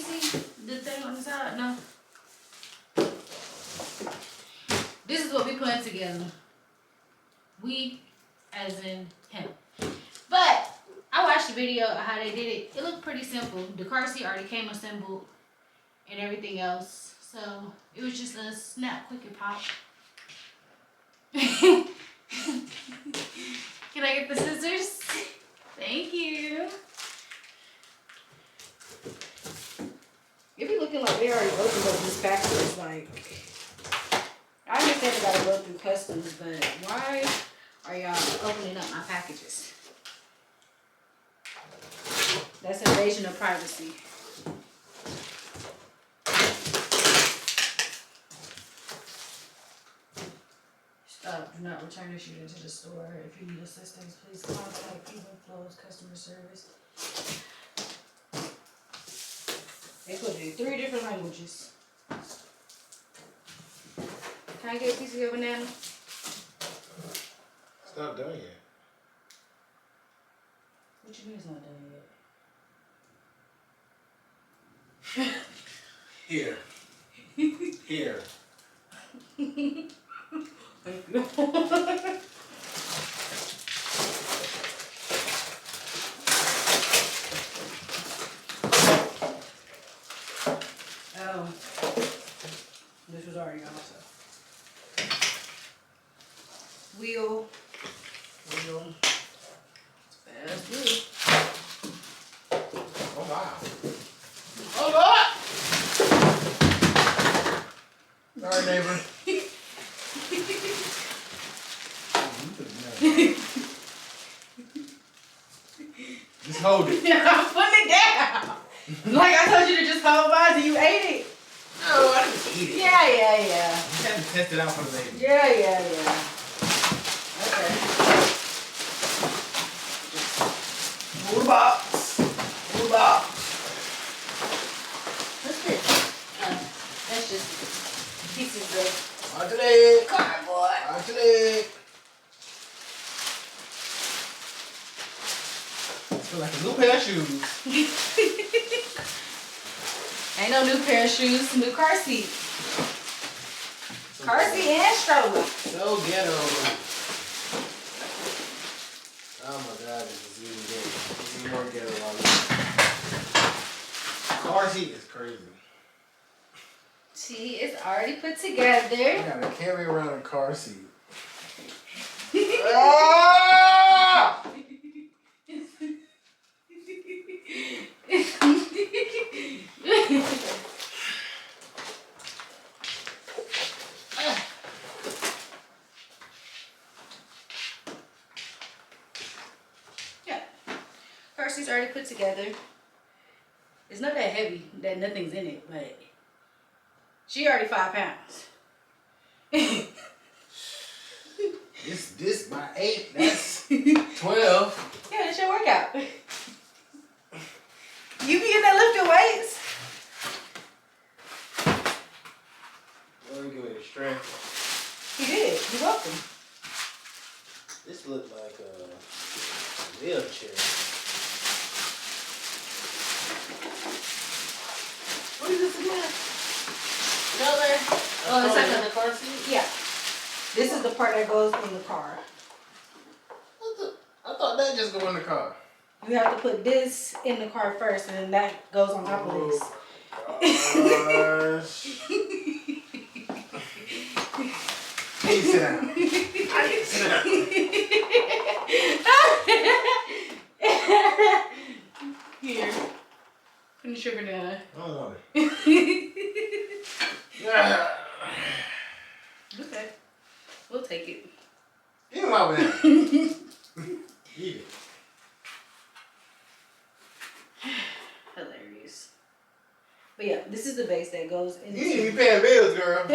see the thing on the side? No. This is what we put together. We, as in him. But I watched the video of how they did it. It looked pretty simple. The car seat already came assembled and everything else. So it was just a snap, quick, and pop. Can I get the scissors? Thank you. It be looking like they already opened up this package. Like, I understand they gotta go through customs, but why are y'all opening up my packages? That's invasion of privacy. Stop. Do not return this unit to the store. If you need assistance, please contact Even Flows customer service. They put it in 3 different languages. Can I get a piece of your banana? It's not done yet. What you mean it's not done yet? Here. Here. Oh, this was already on, so. Wheel. Fast wheel. Oh wow. Oh Lord! Sorry, neighbor. Just hold it. I'm putting it down. Like I told you to just hold by till you ate it. No, I didn't eat it. Yeah. You have to test it out for the baby. Yeah. Okay. Move the box. What's this? That's just pieces of Watch your leg. cardboard. Watch your leg. Feel like a new pair of shoes. Ain't no new pair of shoes, new car seat. Car seat and stroller. So ghetto. Oh my God, this is even ghetto. This is more ghetto already. Car seat is crazy. She is already put together. You gotta carry around a car seat. Ah! Yeah, car seat's already put together. It's not that heavy that nothing's in it, but she already 5 pounds. This by 8, that's 12. Yeah, it's your workout. You be in there lifting weights. Let me give it a strength. He did. You're welcome. This looked like a wheelchair. What is this again? Stroller. Oh, it's like the car seat? yeah. This is the part that goes in the car. I thought that just go in the car. You have to put this in the car first, and then that goes on top of this. Gosh. Hey, sit down. Sit down. Here. Finish your banana. I don't want it. Okay. We'll take it. Give me my banana. Eat it. Hilarious. But yeah, this is the base that goes into. You need to be paying bills, girl. I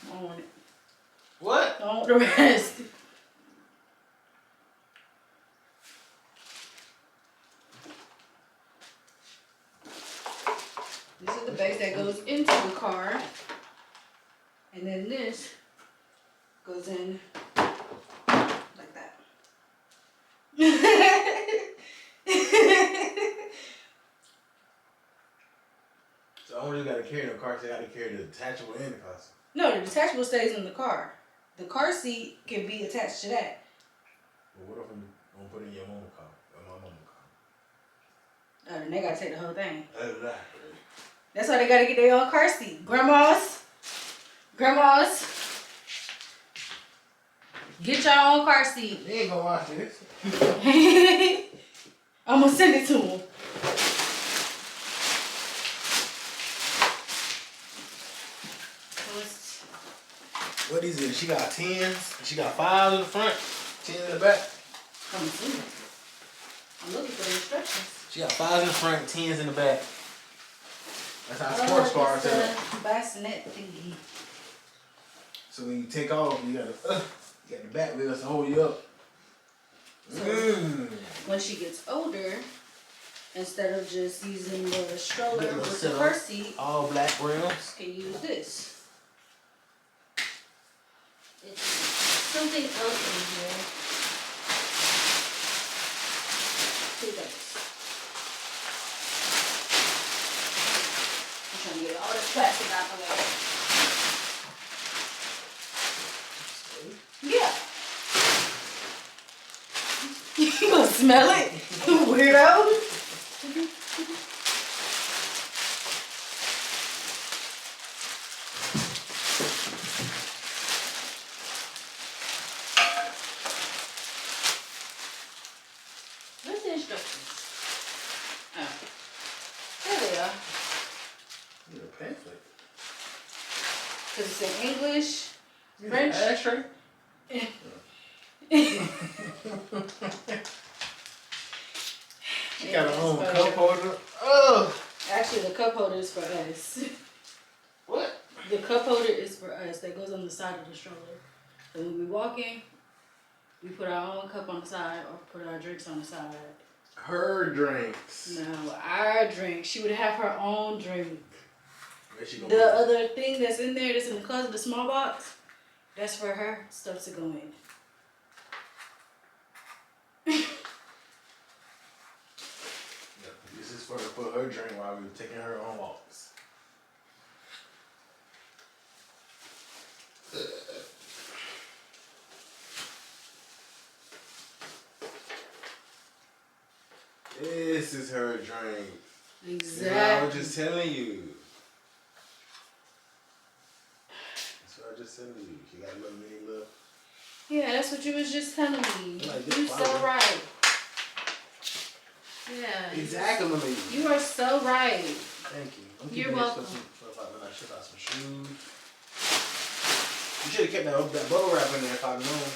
don't want it. What? I don't want the rest. This is the base that goes into the car. And then this goes in like that. carry no car seat. I got to carry the detachable and the car seat. No, the detachable stays in the car. The car seat can be attached to that. But what if I'm gonna put it in your mama's car or my mama's car? Then they gotta take the whole thing. Exactly. That's why they gotta get their own car seat. Grandmas, get your own car seat. They ain't gonna watch this. I'm gonna send it to them. What is it? She got 10s. She got 5s in the front, 10 in the back. I'm assuming. I'm looking for the instructions. She got 5s in the front, 10s in the back. That's how sports cars it's are. the bassinet thingy. So when you take off, you got the back wheels to hold you up. So when she gets older, instead of just using the stroller with the car seat, all black rims. can use this. It's something else in here. Who knows? I'm trying to get all this plastic out the way. Yeah. You gonna smell it? Weirdo. Where's the instructions? Oh. There they are. Need a pamphlet. Because it's in English, French. Ashtray? She got her own cup holder. Oh! Actually, the cup holder is for us. What? The cup holder is for us. That goes on the side of the stroller. So when we walk in, we put our own cup on the side or put our drinks on the side. Her drinks. No, our drink. She would have her own drink. Where's she going? The other thing that's in there, that's in the closet, the small box, that's for her stuff to go in. This is for her drink while we were taking her on walks. This is her drink. Exactly. I was just telling you. That's what I was just telling you. She got a little mini little. Yeah, that's what you was just telling me. Like, You this so flower. right. Yeah. Exactly. You are so right. Thank you. I'm You're keeping this welcome. for when I ship out some shoes. You should have kept that bubble wrap in there if I'd known.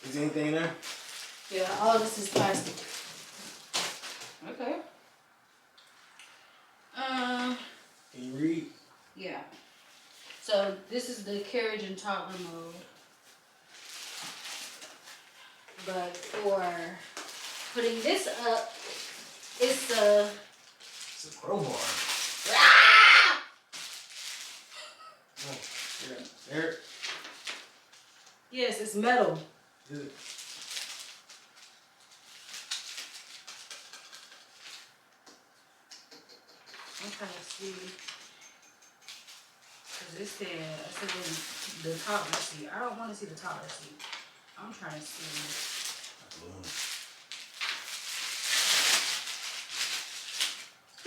Is there anything in there? Yeah, all this is plastic. Okay. Can you read? Yeah. So this is the carriage and toddler mode. But for putting this up, it's a It's a crowbar. ah! Oh, there. Yes, it's metal. Is it? I'm trying to see. Cause it said the toddler seat. I don't want to see the toddler seat. I'm trying to see.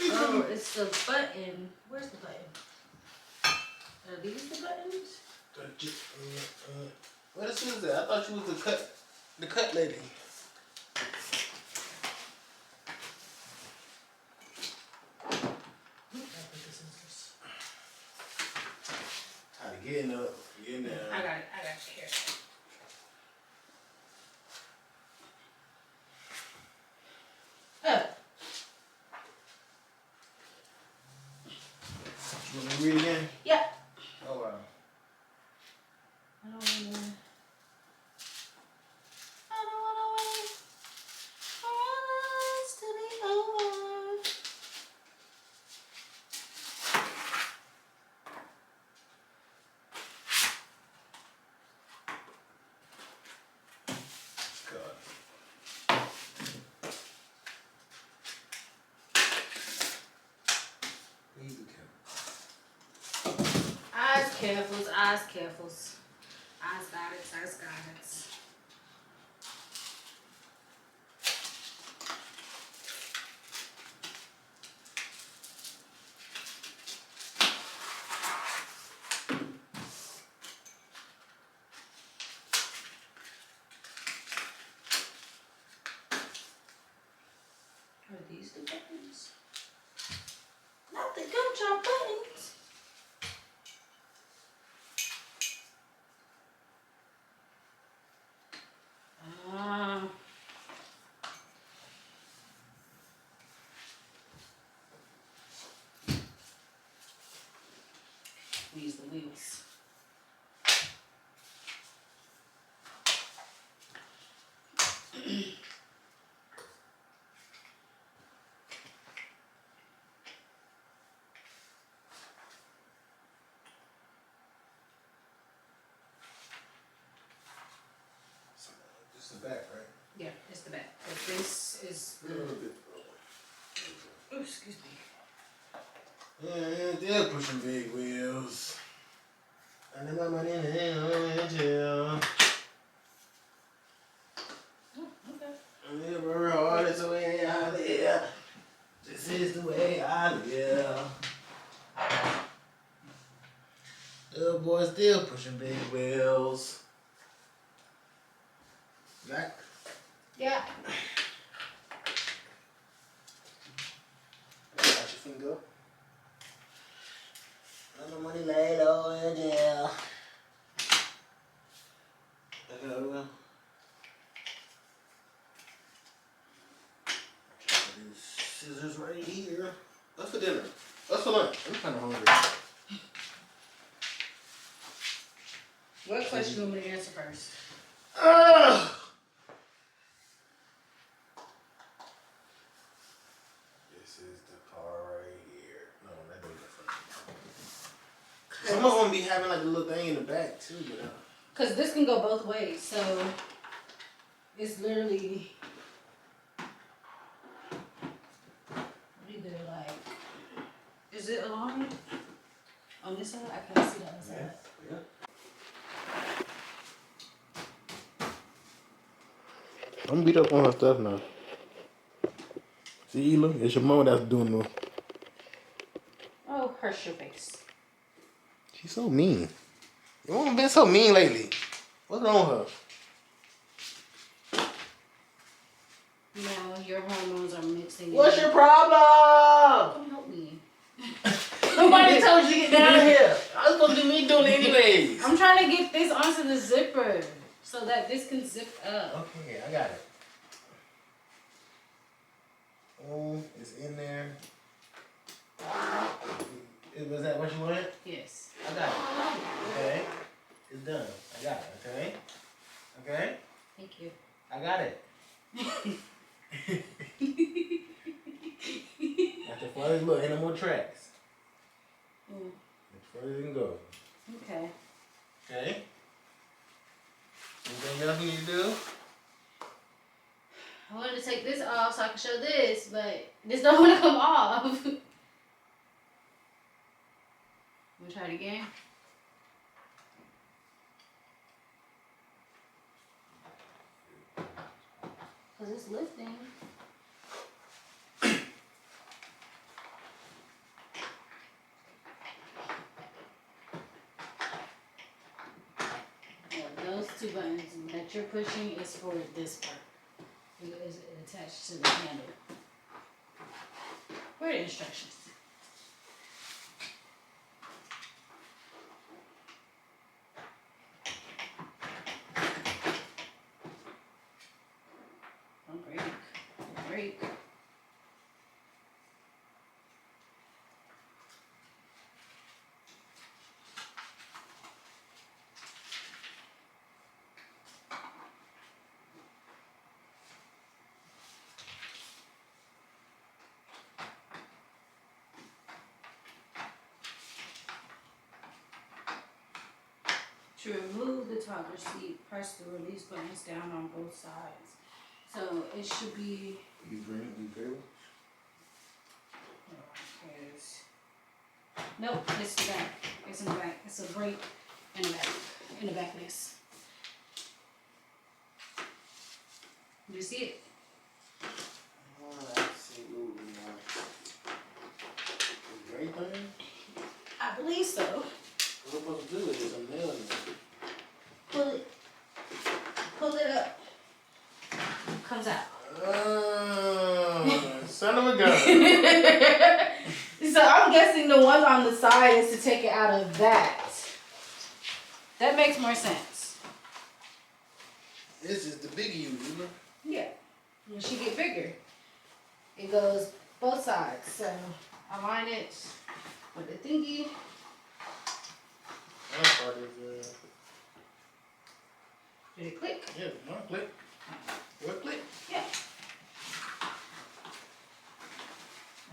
Oh, it's the button. Where's the button? Are these the buttons? What is that? I thought you was the cut lady. How to get in up, get in there. I got it. I got it here. Oh. You want me to read again? Yeah. Oh wow. I don't wanna Carefuls, eyes carefuls. Eyes guidance, eyes guidance. Are these the buttons? Not the gumdrop buttons. Ah. We use the wheels. Just the back, right? Yeah, it's the back. But this is A little bit. oh, excuse me. Yeah, they're pushing big wheels. And then my money in the jail. Oh, okay. Oh, that's the way I live. This is the way I live. Little boy still pushing big wheels. Back. Yeah. Watch your finger. And the money lay low in jail. Okay, well. These scissors right here. That's for dinner. That's for lunch. I'm kind of hungry. What question do you want me to answer first? This is the car right here. No, that don't different. Some of them be having like a little thing in the back too, but Because this can go both ways, so it's literally either like, is it along on this side? I can't see the other side. yeah. I'm beat up on her stuff now. See, Ela, it's your mama that's doing the. Oh, hush your face. She's so mean. You haven't been so mean lately. What's wrong with her? No, your hormones are mixing. What's your problem? Come help me. Nobody told you to get down here. I was supposed to be me doing it anyways. I'm trying to get this onto the zipper so that this can zip up. Okay, I got it. Oh, it's in there. Was that what you wanted? Yes. I got it. Okay. It's done. I got it. Okay. Okay. Thank you. I got it. That's the farthest. Look, ain't no more tracks. As far as it can go. Okay. Okay. Anything else you need to do? I wanted to take this off so I can show this, but this don't want to come off. We'll try it again. Because it's lifting. Those two buttons that you're pushing is for this part. It is attached to the handle. Where are the instructions? Don't break. Don't break. To remove the toggle seat, press the release buttons down on both sides. So it should be. You green? You green? Here's Nope, it's the back. It's in the back. It's a grate in the back. In the back of this. You see it? Absolutely not. Great thing? I believe so. What we're supposed to do with this? I'm nailing it. Pull it up. Comes out. Son of a gun. So I'm guessing the ones on the side is to take it out of that. That makes more sense. This is the biggie, remember? Yeah. When she get bigger, it goes both sides. So I line it with the thingy. That part is, Did it click? yeah, one click. What click? Yeah.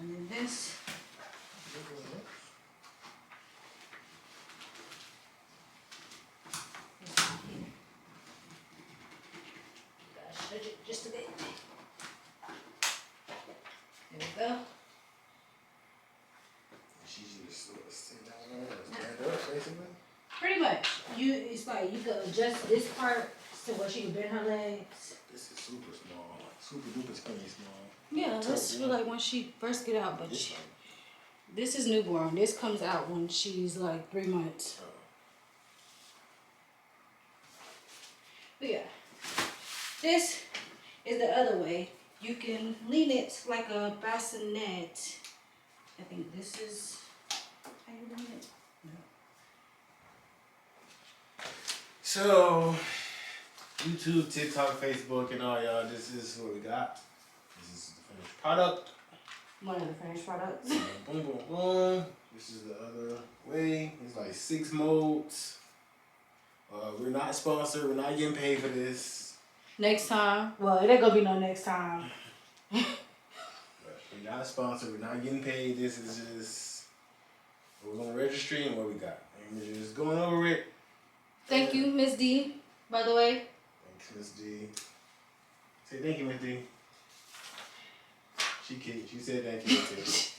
And then this. Gotta stretch it just a bit. There we go. She's just sit down there and stand up, basically. Pretty much. It's like you could adjust this part to where she can bend her legs. This is super small. Super duper skinny small. Yeah, this feel like when she first get out, but this is newborn. This comes out when she's like 3 months. But yeah, this is the other way. You can lean it like a bassinet. I think this is how you lean it. No. So, YouTube, TikTok, Facebook, and all y'all, this is what we got. This is the finished product. One of the finished products. Boom, boom, boom. This is the other way. It's like 6 modes. We're not sponsored. We're not getting paid for this. Next time. Well, it ain't gonna be no next time. We're not sponsored. We're not getting paid. This is just what we're on the registry and what we got. And we're just going over it. Thank you, Miss D, by the way. Thanks, Miss D. Say thank you, Miss D. She kidding. She said thank you. Is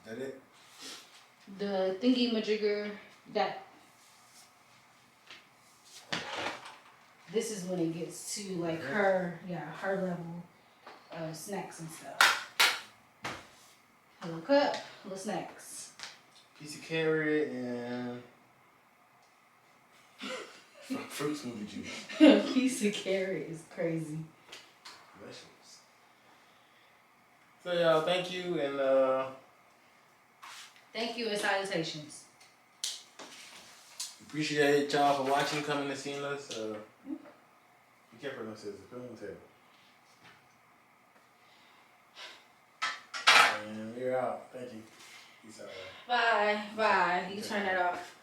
that it? The thingy majigger that this is when it gets to like her level snacks and stuff. A little cup, little snacks. Piece of carrot and fruit smoothie juice. A piece of carrot is crazy. Vegetables. So y'all, thank you and Thank you and salutations. appreciate y'all for watching, coming and seeing us. Be careful, no scissors. Put it on the table. And we're out. Thank you. Peace out. Bye. Bye. You turn that off.